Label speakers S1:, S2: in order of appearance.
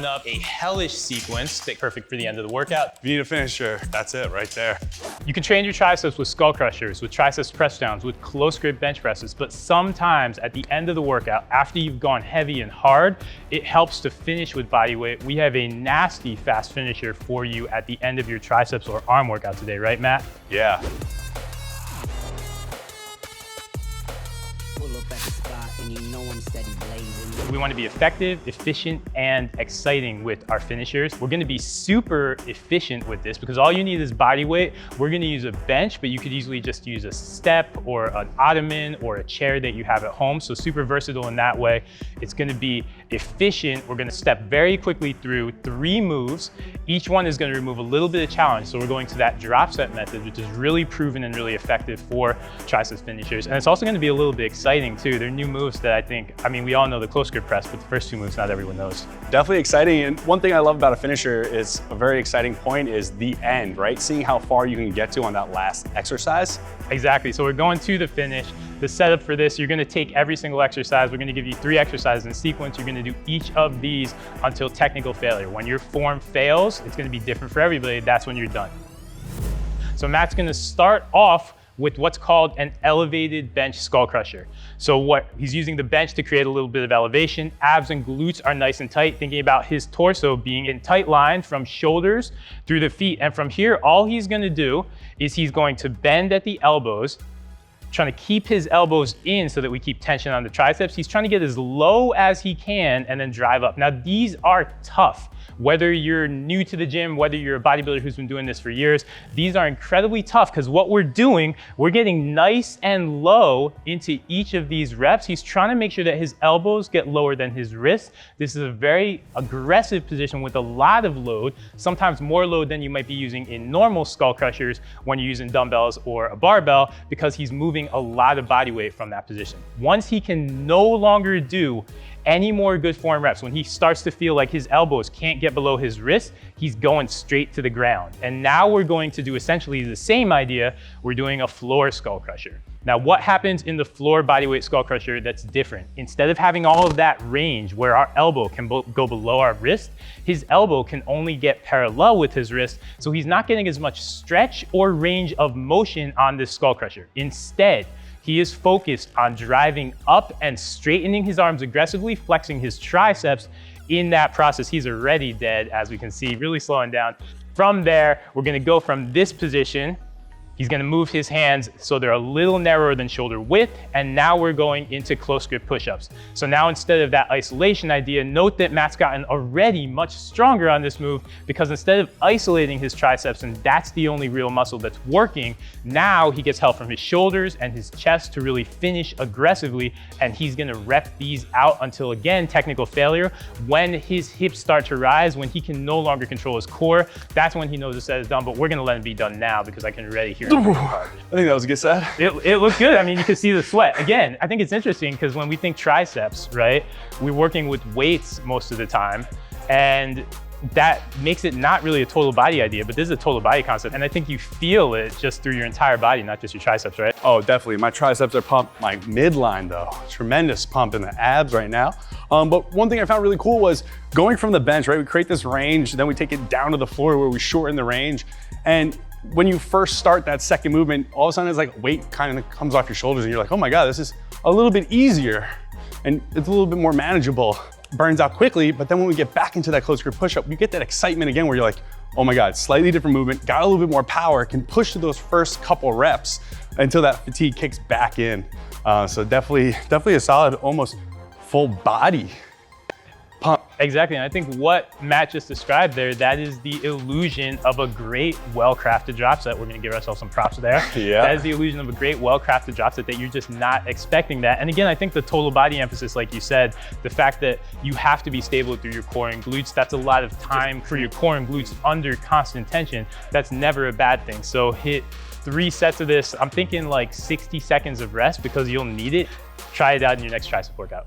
S1: run up a hellish sequence that's perfect for the end of the workout.
S2: If you need a finisher, that's it right there.
S1: You can train your triceps with skull crushers, with triceps press downs, with close grip bench presses, but sometimes at the end of the workout, after you've gone heavy and hard, it helps to finish with body weight. We have a nasty fast finisher for you at the end of your triceps or arm workout today, right, Matt?
S2: Yeah.
S1: We want to be effective, efficient, and exciting with our finishers. We're going to be super efficient with this because all you need is body weight. We're going to use a bench, but you could easily just use a step or an ottoman or a chair that you have at home. So super versatile in that way. It's going to be efficient. We're going to step very quickly through 3 moves. Each one is going to remove a little bit of challenge. So we're going to that drop set method, which is really proven and really effective for triceps finishers. And it's also going to be a little bit exciting too. They're new moves that we all know the close grip press, but the first 2 moves not everyone knows.
S2: Definitely exciting. And one thing I love about a finisher is a very exciting point is the end, right? Seeing how far you can get to on that last exercise.
S1: Exactly. So we're going to the finish. The setup for this, you're going to take every single exercise. We're going to give you 3 exercises in sequence. You're going to do each of these until technical failure. When your form fails, it's going to be different for everybody. That's when you're done. So Matt's going to start off with what's called an elevated bench skull crusher. So he's using the bench to create a little bit of elevation. Abs and glutes are nice and tight, thinking about his torso being in tight line from shoulders through the feet. And from here, all he's gonna do is he's going to bend at the elbows, trying to keep his elbows in so that we keep tension on the triceps. He's trying to get as low as he can and then drive up. Now, these are tough. Whether you're new to the gym, whether you're a bodybuilder who's been doing this for years, these are incredibly tough because what we're doing, we're getting nice and low into each of these reps. He's trying to make sure that his elbows get lower than his wrists. This is a very aggressive position with a lot of load, sometimes more load than you might be using in normal skull crushers when you're using dumbbells or a barbell, because he's moving a lot of body weight from that position. Once he can no longer do any more good form reps, when he starts to feel like his elbows can't get below his wrist, he's going straight to the ground. And now we're going to do essentially the same idea. We're doing a floor skull crusher. Now, what happens in the floor bodyweight skull crusher that's different? Instead of having all of that range where our elbow can go below our wrist, his elbow can only get parallel with his wrist, so he's not getting as much stretch or range of motion on this skull crusher. Instead, he is focused on driving up and straightening his arms aggressively, flexing his triceps. In that process, he's already dead, as we can see, really slowing down. From there, we're gonna go from this position. He's gonna move his hands so they're a little narrower than shoulder width, and now we're going into close grip push-ups. So now instead of that isolation idea, note that Matt's gotten already much stronger on this move, because instead of isolating his triceps, and that's the only real muscle that's working, now he gets help from his shoulders and his chest to really finish aggressively, and he's gonna rep these out until, again, technical failure. When his hips start to rise, when he can no longer control his core, that's when he knows the set is done, but we're gonna let him be done now because I can already hear
S2: I think that was a good set.
S1: It looked good. I mean, you can see the sweat. Again, I think it's interesting because when we think triceps, right, we're working with weights most of the time, and that makes it not really a total body idea, but this is a total body concept. And I think you feel it just through your entire body, not just your triceps, right?
S2: Oh, definitely. My triceps are pumped. My midline though, tremendous pump in the abs right now. But one thing I found really cool was going from the bench, right? We create this range, then we take it down to the floor where we shorten the range. And when you first start that second movement, all of a sudden it's like weight kind of comes off your shoulders and you're like, oh my God, this is a little bit easier and it's a little bit more manageable. Burns out quickly, but then when we get back into that close grip push-up, you get that excitement again where you're like, oh my God, slightly different movement, got a little bit more power, can push to those first couple reps until that fatigue kicks back in. So definitely a solid, almost full body pump.
S1: Exactly, and I think what Matt just described there, that is the illusion of a great, well-crafted drop set. We're gonna give ourselves some props there.
S2: Yeah.
S1: That is the illusion of a great, well-crafted drop set that you're just not expecting that. And again, I think the total body emphasis, like you said, the fact that you have to be stable through your core and glutes, that's a lot of time for your core and glutes under constant tension. That's never a bad thing. So hit 3 sets of this. I'm thinking like 60 seconds of rest because you'll need it. Try it out in your next tricep workout.